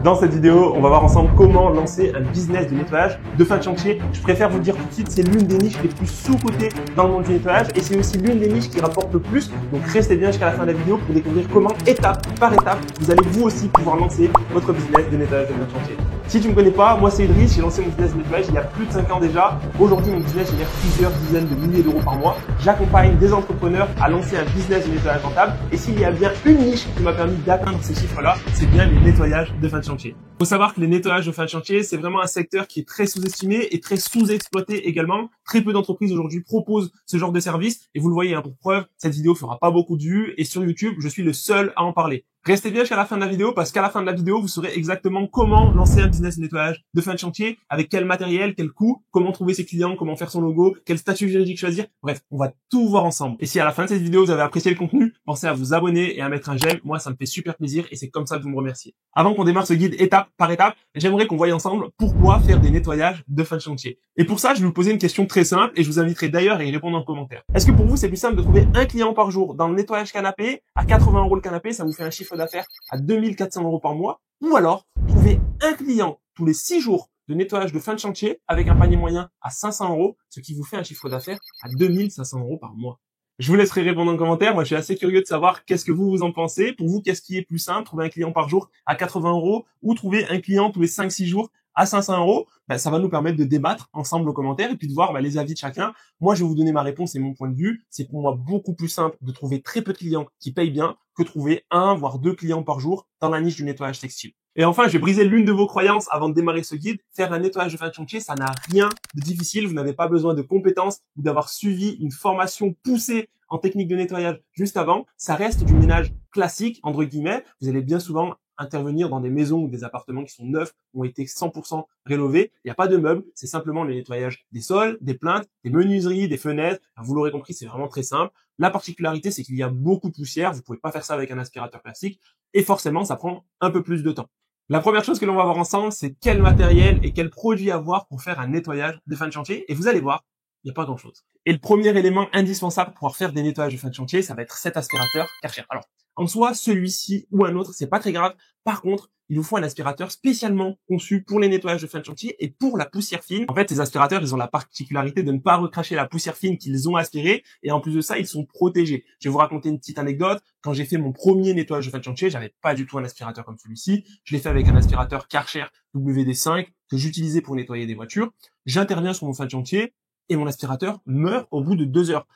Dans cette vidéo, on va voir ensemble comment lancer un business de nettoyage de fin de chantier. Je préfère vous dire tout de suite, c'est l'une des niches les plus sous-cotées dans le monde du nettoyage et c'est aussi l'une des niches qui rapporte le plus. Donc restez bien jusqu'à la fin de la vidéo pour découvrir comment, étape par étape, vous allez vous aussi pouvoir lancer votre business de nettoyage de fin de chantier. Si tu ne me connais pas, moi c'est Idriss, j'ai lancé mon business de nettoyage il y a plus de 5 ans déjà. Aujourd'hui, mon business génère plusieurs dizaines de milliers d'euros par mois. J'accompagne des entrepreneurs à lancer un business de nettoyage rentable. Et s'il y a bien une niche qui m'a permis d'atteindre ces chiffres-là, c'est bien les nettoyages de fin de chantier. Il faut savoir que les nettoyages de fin de chantier, c'est vraiment un secteur qui est très sous-estimé et très sous-exploité également. Très peu d'entreprises aujourd'hui proposent ce genre de service. Et vous le voyez, pour preuve, cette vidéo fera pas beaucoup de vues. Et sur YouTube, je suis le seul à en parler. Restez bien jusqu'à la fin de la vidéo parce qu'à la fin de la vidéo, vous saurez exactement comment lancer un business de nettoyage de fin de chantier, avec quel matériel, quel coût, comment trouver ses clients, comment faire son logo, quel statut juridique choisir. Bref, on va tout voir ensemble. Et si à la fin de cette vidéo, vous avez apprécié le contenu, pensez à vous abonner et à mettre un j'aime. Moi, ça me fait super plaisir et c'est comme ça que vous me remerciez. Avant qu'on démarre ce guide étape par étape, j'aimerais qu'on voie ensemble pourquoi faire des nettoyages de fin de chantier. Et pour ça, je vais vous poser une question très simple et je vous inviterai d'ailleurs à y répondre en commentaire. Est-ce que pour vous, c'est plus simple de trouver un client par jour dans le nettoyage canapé à 80 € le canapé, ça vous fait un chiffre d'affaires à 2400 € par mois, ou alors trouver un client tous les 6 jours de nettoyage de fin de chantier avec un panier moyen à 500 €, ce qui vous fait un chiffre d'affaires à 2500 € par mois. Je vous laisserai répondre en commentaire. Moi, je suis assez curieux de savoir qu'est-ce que vous en pensez. Pour vous, qu'est-ce qui est plus simple? Trouver un client par jour à 80 € ou trouver un client tous les 5-6 jours à 500 €? Ça va nous permettre de débattre ensemble aux commentaires et puis de voir les avis de chacun. Moi, je vais vous donner ma réponse et mon point de vue. C'est pour moi beaucoup plus simple de trouver très peu de clients qui payent bien que trouver 1 voire 2 clients par jour dans la niche du nettoyage textile. Et enfin, je vais briser l'une de vos croyances avant de démarrer ce guide. Faire un nettoyage de fin de chantier, ça n'a rien de difficile. Vous n'avez pas besoin de compétences ou d'avoir suivi une formation poussée en technique de nettoyage juste avant. Ça reste du ménage classique, entre guillemets. Vous allez bien souvent intervenir dans des maisons ou des appartements qui sont neufs, ont été 100% rénovés. Il n'y a pas de meubles, c'est simplement le nettoyage des sols, des plinthes, des menuiseries, des fenêtres. Vous l'aurez compris, c'est vraiment très simple. La particularité, c'est qu'il y a beaucoup de poussière. Vous pouvez pas faire ça avec un aspirateur classique et forcément, ça prend un peu plus de temps. La première chose que l'on va voir ensemble, c'est quel matériel et quel produit avoir pour faire un nettoyage de fin de chantier. Et vous allez voir, il n'y a pas grand-chose. Et le premier élément indispensable pour pouvoir faire des nettoyages de fin de chantier, ça va être cet aspirateur Karcher. Alors, en soi, celui-ci ou un autre, c'est pas très grave. Par contre, il vous faut un aspirateur spécialement conçu pour les nettoyages de fin de chantier et pour la poussière fine. En fait, ces aspirateurs, ils ont la particularité de ne pas recracher la poussière fine qu'ils ont aspirée et en plus de ça, ils sont protégés. Je vais vous raconter une petite anecdote. Quand j'ai fait mon premier nettoyage de fin de chantier, j'avais pas du tout un aspirateur comme celui-ci. Je l'ai fait avec un aspirateur Karcher WD5 que j'utilisais pour nettoyer des voitures. J'interviens sur mon fin de chantier et mon aspirateur meurt au bout de 2 heures.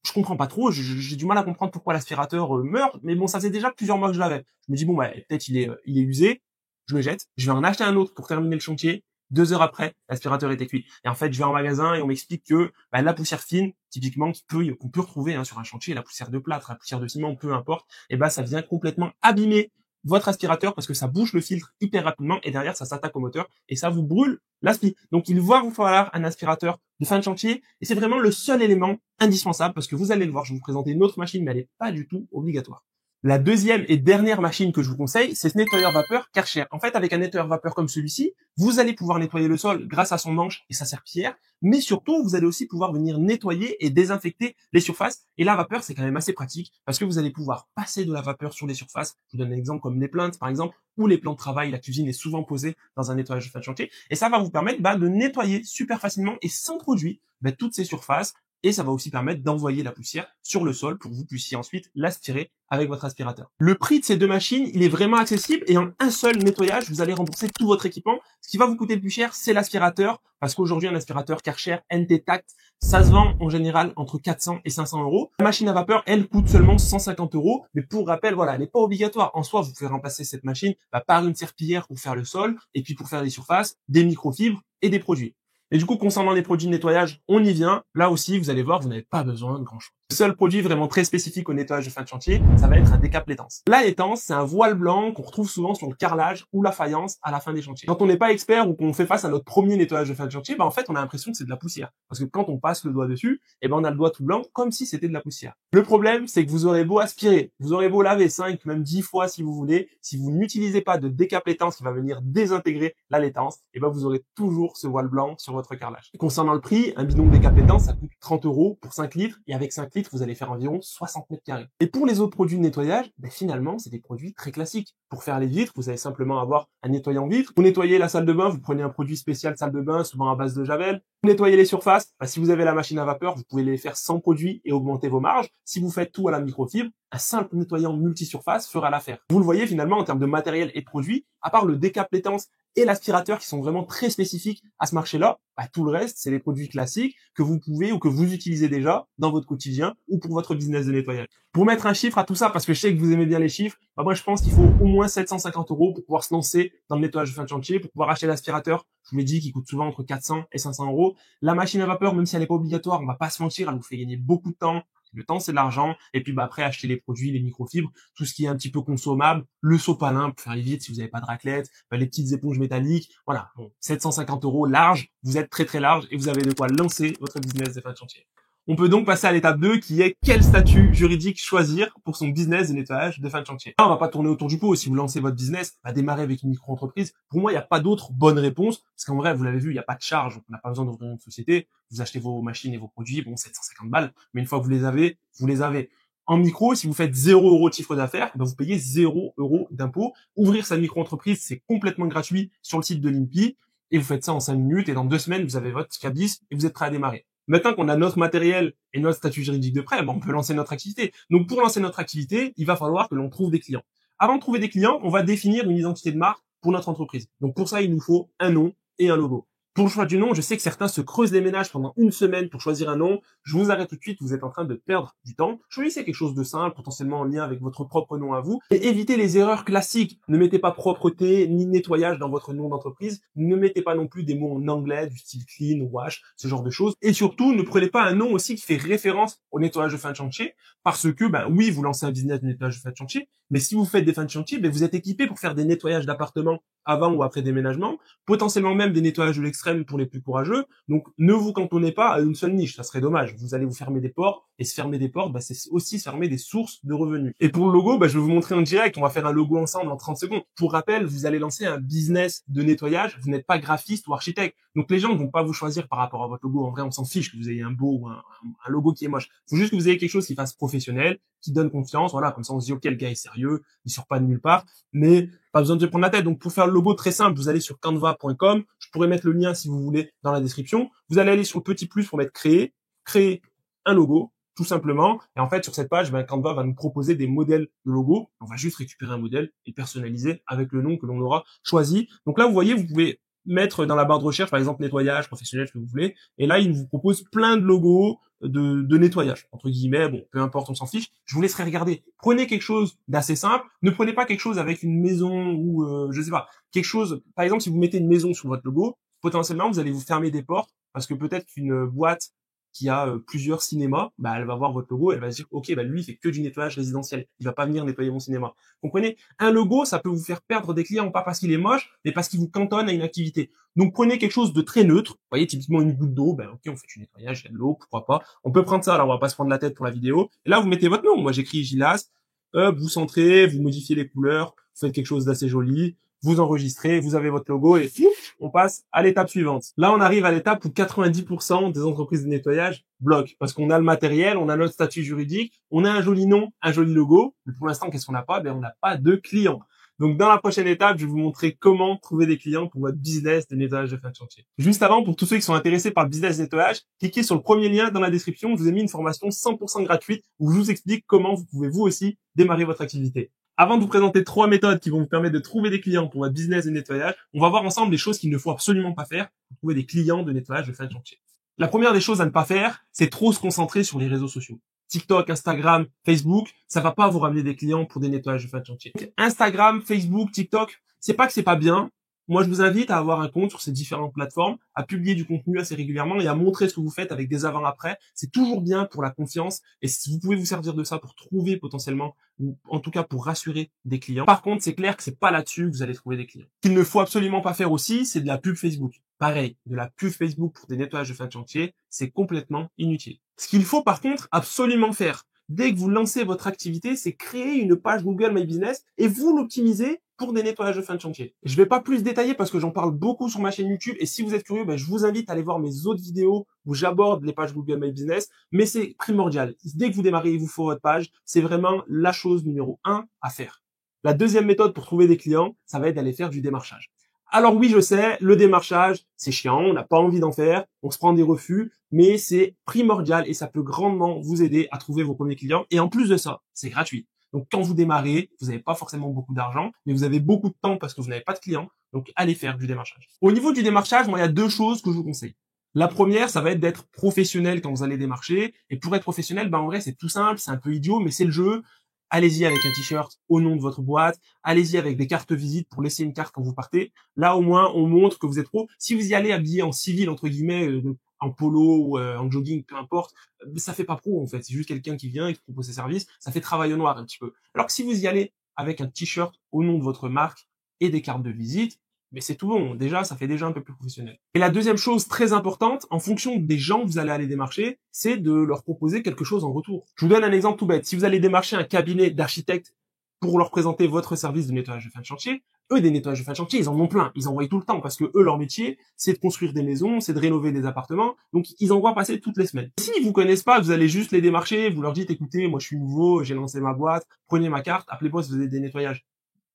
Je comprends pas trop, j'ai du mal à comprendre pourquoi l'aspirateur meurt, mais bon, ça faisait déjà plusieurs mois que je l'avais. Je me dis, bon, peut-être il est usé, je le jette, je vais en acheter un autre pour terminer le chantier. 2 heures après, l'aspirateur était cuit. Et en fait, je vais en magasin et on m'explique que la poussière fine, typiquement, qu'on peut retrouver sur un chantier, la poussière de plâtre, la poussière de ciment, peu importe, ça vient complètement abîmer votre aspirateur parce que ça bouche le filtre hyper rapidement et derrière ça s'attaque au moteur et ça vous brûle l'aspi. Donc il va vous falloir un aspirateur de fin de chantier et c'est vraiment le seul élément indispensable parce que vous allez le voir, je vais vous présenter une autre machine mais elle n'est pas du tout obligatoire. La deuxième et dernière machine que je vous conseille, c'est ce nettoyeur vapeur Karcher. En fait, avec un nettoyeur vapeur comme celui-ci, vous allez pouvoir nettoyer le sol grâce à son manche et sa serpillière, mais surtout, vous allez aussi pouvoir venir nettoyer et désinfecter les surfaces. Et la vapeur, c'est quand même assez pratique parce que vous allez pouvoir passer de la vapeur sur les surfaces. Je vous donne un exemple comme les plinthes, par exemple, ou les plans de travail. La cuisine est souvent posée dans un nettoyage de fin de chantier. Et ça va vous permettre de nettoyer super facilement et sans produit toutes ces surfaces. Et ça va aussi permettre d'envoyer la poussière sur le sol pour que vous puissiez ensuite l'aspirer avec votre aspirateur. Le prix de ces deux machines, il est vraiment accessible et en un seul nettoyage, vous allez rembourser tout votre équipement. Ce qui va vous coûter le plus cher, c'est l'aspirateur parce qu'aujourd'hui, un aspirateur Karcher NT Tact, ça se vend en général entre 400 et 500 €. La machine à vapeur, elle coûte seulement 150 €. Mais pour rappel, elle n'est pas obligatoire. En soi, vous pouvez remplacer cette machine par une serpillière pour faire le sol et puis pour faire les surfaces, des microfibres et des produits. Et du coup, concernant les produits de nettoyage, on y vient. Là aussi, vous allez voir, vous n'avez pas besoin de grand-chose. Le seul produit vraiment très spécifique au nettoyage de fin de chantier, ça va être un décap l'étance. La l'étance, c'est un voile blanc qu'on retrouve souvent sur le carrelage ou la faïence à la fin des chantiers. Quand on n'est pas expert ou qu'on fait face à notre premier nettoyage de fin de chantier, en fait, on a l'impression que c'est de la poussière. Parce que quand on passe le doigt dessus, on a le doigt tout blanc comme si c'était de la poussière. Le problème, c'est que vous aurez beau aspirer, vous aurez beau laver 5, même 10 fois si vous voulez, si vous n'utilisez pas de décap l'étance qui va venir désintégrer la l'étance, vous aurez toujours ce voile blanc sur votre carrelage. Et concernant le prix, un bidon de décap l'étance, ça coûte 30 € pour 5 litres et avec 5 titre, vous allez faire environ 60 mètres carrés. Et pour les autres produits de nettoyage, finalement, c'est des produits très classiques. Pour faire les vitres, vous allez simplement avoir un nettoyant vitre. Pour nettoyer la salle de bain, vous prenez un produit spécial salle de bain, souvent à base de javel. Pour nettoyer les surfaces, si vous avez la machine à vapeur, vous pouvez les faire sans produit et augmenter vos marges. Si vous faites tout à la microfibre, un simple nettoyant multisurface fera l'affaire. Vous le voyez finalement en termes de matériel et de produits, à part le décaplétance et l'aspirateur qui sont vraiment très spécifiques à ce marché-là, tout le reste, c'est les produits classiques que vous pouvez ou que vous utilisez déjà dans votre quotidien ou pour votre business de nettoyage. Pour mettre un chiffre à tout ça, parce que je sais que vous aimez bien les chiffres, moi je pense qu'il faut au moins 750 € pour pouvoir se lancer dans le nettoyage de fin de chantier, pour pouvoir acheter l'aspirateur. Je vous l'ai dit, qui coûte souvent entre 400 et 500 €. La machine à vapeur, même si elle n'est pas obligatoire, on va pas se mentir, elle vous fait gagner beaucoup de temps. Le temps, c'est de l'argent. Et puis, après, acheter les produits, les microfibres, tout ce qui est un petit peu consommable, le sopalin pour faire les vitres si vous n'avez pas de raclette, les petites éponges métalliques. Voilà. Bon, 750 € large. Vous êtes très, très large et vous avez de quoi lancer votre business de fin de chantier. On peut donc passer à l'étape 2 qui est quel statut juridique choisir pour son business de nettoyage de fin de chantier. Là, on va pas tourner autour du pot. Si vous lancez votre business, démarrer avec une micro-entreprise. Pour moi, il n'y a pas d'autre bonne réponse parce qu'en vrai, vous l'avez vu, il n'y a pas de charge. On n'a pas besoin d'ouvrir une société. Vous achetez vos machines et vos produits, 750 balles. Mais une fois que vous les avez, vous les avez. En micro, si vous faites 0 € de chiffre d'affaires, vous payez 0 € d'impôt. Ouvrir sa micro-entreprise, c'est complètement gratuit sur le site de l'INPI. Et vous faites ça en 5 minutes et dans 2 semaines, vous avez votre cabis et vous êtes prêt à démarrer. Maintenant qu'on a notre matériel et notre statut juridique de prêt, on peut lancer notre activité. Donc, pour lancer notre activité, il va falloir que l'on trouve des clients. Avant de trouver des clients, on va définir une identité de marque pour notre entreprise. Donc, pour ça, il nous faut un nom et un logo. Pour le choix du nom, je sais que certains se creusent les ménages pendant une semaine pour choisir un nom. Je vous arrête tout de suite, vous êtes en train de perdre du temps. Choisissez quelque chose de simple, potentiellement en lien avec votre propre nom à vous. Et évitez les erreurs classiques. Ne mettez pas propreté ni nettoyage dans votre nom d'entreprise. Ne mettez pas non plus des mots en anglais du style clean, wash, ce genre de choses. Et surtout, ne prenez pas un nom aussi qui fait référence au nettoyage de fin de chantier. Parce que, oui, vous lancez un business de nettoyage de fin de chantier, mais si vous faites des fins de chantier, vous êtes équipé pour faire des nettoyages d'appartements avant ou après déménagement, potentiellement même des nettoyages de l'extrême pour les plus courageux. Donc, ne vous cantonnez pas à une seule niche, ça serait dommage. Vous allez vous fermer des portes, et se fermer des portes, c'est aussi se fermer des sources de revenus. Et pour le logo, je vais vous montrer en direct, on va faire un logo ensemble en 30 secondes. Pour rappel, vous allez lancer un business de nettoyage, vous n'êtes pas graphiste ou architecte. Donc, les gens ne vont pas vous choisir par rapport à votre logo. En vrai, on s'en fiche que vous ayez un beau ou un logo qui est moche. Il faut juste que vous ayez quelque chose qui fasse professionnel, qui donne confiance, voilà, comme ça on se dit ok, le gars est sérieux, il sort pas de nulle part, mais pas besoin de se prendre la tête. Donc pour faire le logo très simple, vous allez sur canva.com, je pourrais mettre le lien si vous voulez dans la description. Vous allez aller sur le petit plus pour mettre créer un logo, tout simplement. Et en fait, sur cette page, Canva va nous proposer des modèles de logos. On va juste récupérer un modèle et personnaliser avec le nom que l'on aura choisi. Donc là, vous voyez, vous pouvez mettre dans la barre de recherche, par exemple, nettoyage professionnel, ce que vous voulez. Et là, il vous propose plein de logos de nettoyage, entre guillemets. Bon, peu importe, on s'en fiche. Je vous laisserai regarder. Prenez quelque chose d'assez simple. Ne prenez pas quelque chose avec une maison ou, je sais pas, quelque chose, par exemple, si vous mettez une maison sur votre logo, potentiellement, vous allez vous fermer des portes parce que peut-être qu'une boîte qui a plusieurs cinémas, elle va voir votre logo, elle va se dire, ok, lui, il fait que du nettoyage résidentiel. Il va pas venir nettoyer mon cinéma. Comprenez? Un logo, ça peut vous faire perdre des clients, pas parce qu'il est moche, mais parce qu'il vous cantonne à une activité. Donc, prenez quelque chose de très neutre. Vous voyez, typiquement une goutte d'eau, ok, on fait du nettoyage, il y a de l'eau, pourquoi pas. On peut prendre ça, alors on va pas se prendre la tête pour la vidéo. Et là, vous mettez votre nom. Moi, j'écris Gilas. Vous centrez, vous modifiez les couleurs, vous faites quelque chose d'assez joli. Vous enregistrez, vous avez votre logo et on passe à l'étape suivante. Là, on arrive à l'étape où 90% des entreprises de nettoyage bloquent parce qu'on a le matériel, on a notre statut juridique, on a un joli nom, un joli logo. Mais pour l'instant, qu'est-ce qu'on n'a pas? On n'a pas de clients. Donc, dans la prochaine étape, je vais vous montrer comment trouver des clients pour votre business de nettoyage de fin de chantier. Juste avant, pour tous ceux qui sont intéressés par le business de nettoyage, cliquez sur le premier lien dans la description. Je vous ai mis une formation 100% gratuite où je vous explique comment vous pouvez vous aussi démarrer votre activité. Avant de vous présenter 3 méthodes qui vont vous permettre de trouver des clients pour votre business de nettoyage, on va voir ensemble les choses qu'il ne faut absolument pas faire pour trouver des clients de nettoyage de fin de chantier. La première des choses à ne pas faire, c'est trop se concentrer sur les réseaux sociaux. TikTok, Instagram, Facebook, ça va pas vous ramener des clients pour des nettoyages de fin de chantier. Instagram, Facebook, TikTok, c'est pas que c'est pas bien. Moi, je vous invite à avoir un compte sur ces différentes plateformes, à publier du contenu assez régulièrement et à montrer ce que vous faites avec des avant-après. C'est toujours bien pour la confiance et vous pouvez vous servir de ça pour trouver potentiellement, ou en tout cas pour rassurer des clients. Par contre, c'est clair que c'est pas là-dessus que vous allez trouver des clients. Ce qu'il ne faut absolument pas faire aussi, c'est de la pub Facebook. Pareil, de la pub Facebook pour des nettoyages de fin de chantier, c'est complètement inutile. Ce qu'il faut par contre absolument faire, Dès que vous lancez votre activité, c'est créer une page Google My Business et vous l'optimisez pour des nettoyages de fin de chantier. Je vais pas plus détailler parce que j'en parle beaucoup sur ma chaîne YouTube et si vous êtes curieux, je vous invite à aller voir mes autres vidéos où j'aborde les pages Google My Business, mais c'est primordial. Dès que vous démarrez, il vous faut votre page. C'est vraiment la chose numéro 1 à faire. La deuxième méthode pour trouver des clients, ça va être d'aller faire du démarchage. Alors oui, je sais, le démarchage, c'est chiant, on n'a pas envie d'en faire, on se prend des refus, mais c'est primordial et ça peut grandement vous aider à trouver vos premiers clients. Et en plus de ça, c'est gratuit. Donc quand vous démarrez, vous n'avez pas forcément beaucoup d'argent, mais vous avez beaucoup de temps parce que vous n'avez pas de clients. Donc allez faire du démarchage. Au niveau du démarchage, moi, il y a deux choses que je vous conseille. La première, ça va être d'être professionnel quand vous allez démarcher. Et pour être professionnel, en vrai, c'est tout simple, c'est un peu idiot, mais c'est le jeu. Allez-y avec un t-shirt au nom de votre boîte. Allez-y avec des cartes visites pour laisser une carte quand vous partez. Là, au moins, on montre que vous êtes pro. Si vous y allez habillé en civil, entre guillemets, en polo ou en jogging, peu importe, ça fait pas pro, en fait. C'est juste quelqu'un qui vient et qui propose ses services. Ça fait travail au noir un petit peu. Alors que si vous y allez avec un t-shirt au nom de votre marque et des cartes de visite, mais c'est tout bon. Déjà, ça fait déjà un peu plus professionnel. Et la deuxième chose très importante, en fonction des gens que vous allez aller démarcher, c'est de leur proposer quelque chose en retour. Je vous donne un exemple tout bête. Si vous allez démarcher un cabinet d'architectes pour leur présenter votre service de nettoyage de fin de chantier, eux, des nettoyages de fin de chantier, ils en ont plein. Ils envoient tout le temps parce que eux, leur métier, c'est de construire des maisons, c'est de rénover des appartements. Donc, ils envoient passer toutes les semaines. Si vous connaissez pas, vous allez juste les démarcher, vous leur dites, écoutez, moi, je suis nouveau, j'ai lancé ma boîte, prenez ma carte, appelez-moi si vous avez des nettoyages.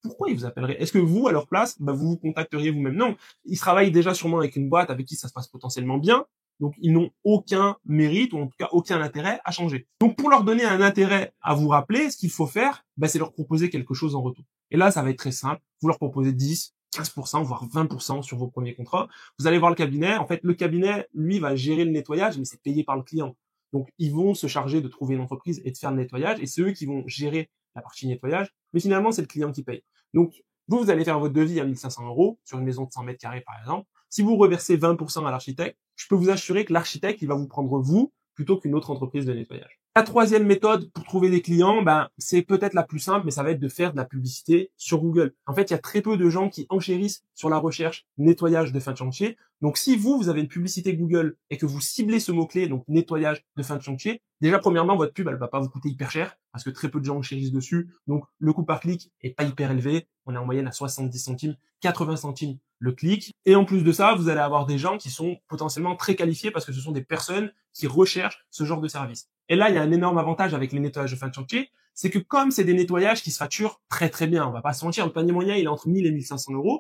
Pourquoi ils vous appelleraient? Est-ce que vous, à leur place, vous vous contacteriez vous-même? Non. Ils travaillent déjà sûrement avec une boîte avec qui ça se passe potentiellement bien. Donc, ils n'ont aucun mérite, ou en tout cas aucun intérêt à changer. Donc, pour leur donner un intérêt à vous rappeler, ce qu'il faut faire, c'est leur proposer quelque chose en retour. Et là, ça va être très simple. Vous leur proposez 10, 15%, voire 20% sur vos premiers contrats. Vous allez voir le cabinet. En fait, le cabinet, lui, va gérer le nettoyage, mais c'est payé par le client. Donc, ils vont se charger de trouver une entreprise et de faire le nettoyage. Et c'est eux qui vont gérer la partie nettoyage. Mais finalement, c'est le client qui paye. Donc, vous allez faire votre devis à 1500 € sur une maison de 100 mètres carrés, par exemple. Si vous reversez 20% à l'architecte, je peux vous assurer que l'architecte, il va vous prendre vous plutôt qu'une autre entreprise de nettoyage. La troisième méthode pour trouver des clients, c'est peut-être la plus simple, mais ça va être de faire de la publicité sur Google. En fait, il y a très peu de gens qui enchérissent sur la recherche nettoyage de fin de chantier. Donc, si vous avez une publicité Google et que vous ciblez ce mot-clé, donc nettoyage de fin de chantier, déjà, premièrement, votre pub, elle va pas vous coûter hyper cher parce que très peu de gens enchérissent dessus. Donc, le coût par clic est pas hyper élevé. On est en moyenne à 70 centimes, 80 centimes le clic. Et en plus de ça, vous allez avoir des gens qui sont potentiellement très qualifiés parce que ce sont des personnes qui recherchent ce genre de service. Et là, il y a un énorme avantage avec les nettoyages de fin de chantier, c'est que comme c'est des nettoyages qui se facturent très très bien, on va pas se mentir, le panier moyen, il est entre 1000 et 1500 €,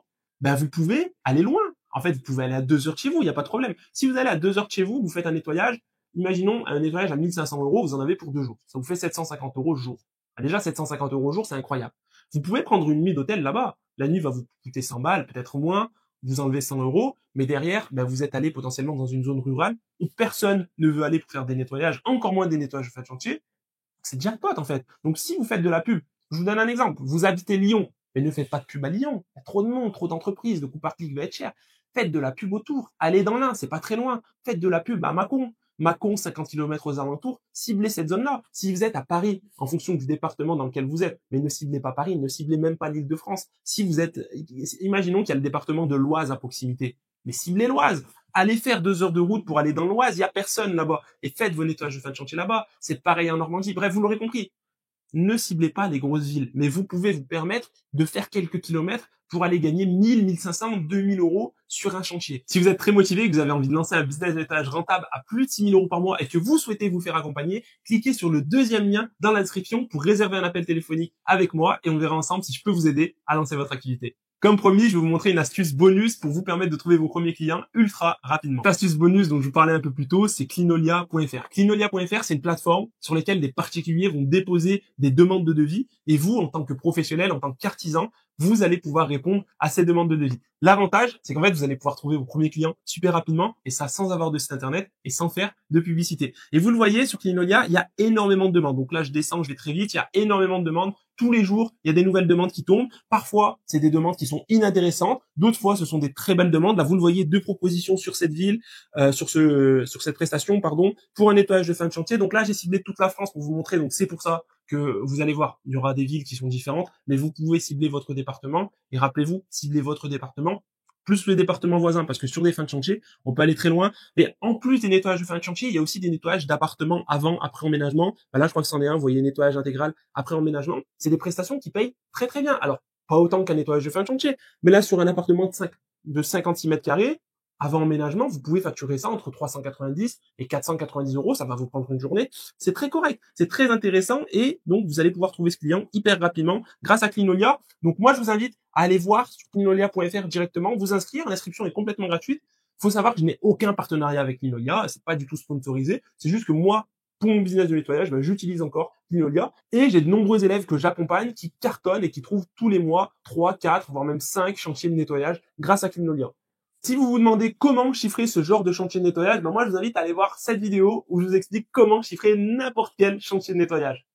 vous pouvez aller loin. En fait, vous pouvez aller à 2 heures de chez vous, il n'y a pas de problème. Si vous allez à 2 heures de chez vous, vous faites un nettoyage, imaginons un nettoyage à 1500 €, vous en avez pour 2 jours. Ça vous fait 750 € jour. Déjà, 750 € jour, c'est incroyable. Vous pouvez prendre une nuit d'hôtel là-bas. La nuit va vous coûter 100 balles, peut-être moins. Vous enlevez 100 €, mais derrière, vous êtes allé potentiellement dans une zone rurale où personne ne veut aller pour faire des nettoyages, encore moins des nettoyages de fin de chantier. C'est jackpot, en fait. Donc, si vous faites de la pub, je vous donne un exemple. Vous habitez Lyon, mais ne faites pas de pub à Lyon. Il y a trop de monde, trop d'entreprises, le coût par clic va être cher. Faites de la pub autour. Allez dans l'Ain, c'est pas très loin. Faites de la pub à Mâcon. Mâcon, 50 km aux alentours, ciblez cette zone-là. Si vous êtes à Paris, en fonction du département dans lequel vous êtes, mais ne ciblez pas Paris, ne ciblez même pas l'Île-de-France. Si vous êtes, imaginons qu'il y a le département de l'Oise à proximité, mais ciblez l'Oise. Allez faire 2 heures de route pour aller dans l'Oise, il y a personne là-bas. Et faites vos nettoyages de fin de chantier là-bas. C'est pareil en Normandie. Bref, vous l'aurez compris. Ne ciblez pas les grosses villes, mais vous pouvez vous permettre de faire quelques kilomètres pour aller gagner 1000, 1500, 2000 € sur un chantier. Si vous êtes très motivé et que vous avez envie de lancer un business de nettoyage rentable à plus de 6000 € par mois et que vous souhaitez vous faire accompagner, cliquez sur le deuxième lien dans la description pour réserver un appel téléphonique avec moi et on verra ensemble si je peux vous aider à lancer votre activité. Comme promis, je vais vous montrer une astuce bonus pour vous permettre de trouver vos premiers clients ultra rapidement. L'astuce bonus dont je vous parlais un peu plus tôt, c'est Clinolia.fr. Clinolia.fr, c'est une plateforme sur laquelle des particuliers vont déposer des demandes de devis et vous, en tant que professionnel, en tant qu'artisan, vous allez pouvoir répondre à ces demandes de devis. L'avantage, c'est qu'en fait, vous allez pouvoir trouver vos premiers clients super rapidement et ça sans avoir de site internet et sans faire de publicité. Et vous le voyez sur Clinolia, il y a énormément de demandes. Donc là, je descends, je vais très vite, il y a énormément de demandes. Tous les jours, il y a des nouvelles demandes qui tombent. Parfois, c'est des demandes qui sont inintéressantes. D'autres fois, ce sont des très belles demandes. Là, vous le voyez, 2 propositions sur cette ville, sur cette prestation, pour un nettoyage de fin de chantier. Donc là, j'ai ciblé toute la France pour vous montrer. Donc c'est pour ça que vous allez voir, il y aura des villes qui sont différentes, mais vous pouvez cibler votre département. Et rappelez-vous, cibler votre département, plus les départements voisins, parce que sur des fins de chantier, on peut aller très loin. Mais en plus des nettoyages de fin de chantier, il y a aussi des nettoyages d'appartements avant, après emménagement. Ben là, je crois que c'en est un. Vous voyez, nettoyage intégral après emménagement. C'est des prestations qui payent très très bien. Alors, pas autant qu'un nettoyage de fin de chantier, mais là, sur un appartement de 56 mètres carrés, avant emménagement, vous pouvez facturer ça entre 390 et 490 euros. Ça va vous prendre une journée. C'est très correct. C'est très intéressant. Et donc, vous allez pouvoir trouver ce client hyper rapidement grâce à Clinolia. Donc, moi, je vous invite à aller voir sur clinolia.fr directement, vous inscrire. L'inscription est complètement gratuite. Faut savoir que je n'ai aucun partenariat avec Clinolia. C'est pas du tout sponsorisé. C'est juste que moi, pour mon business de nettoyage, ben, j'utilise encore Clinolia et j'ai de nombreux élèves que j'accompagne qui cartonnent et qui trouvent tous les mois 3, 4, voire même 5 chantiers de nettoyage grâce à Clinolia. Si vous vous demandez comment chiffrer ce genre de chantier de nettoyage, ben moi je vous invite à aller voir cette vidéo où je vous explique comment chiffrer n'importe quel chantier de nettoyage.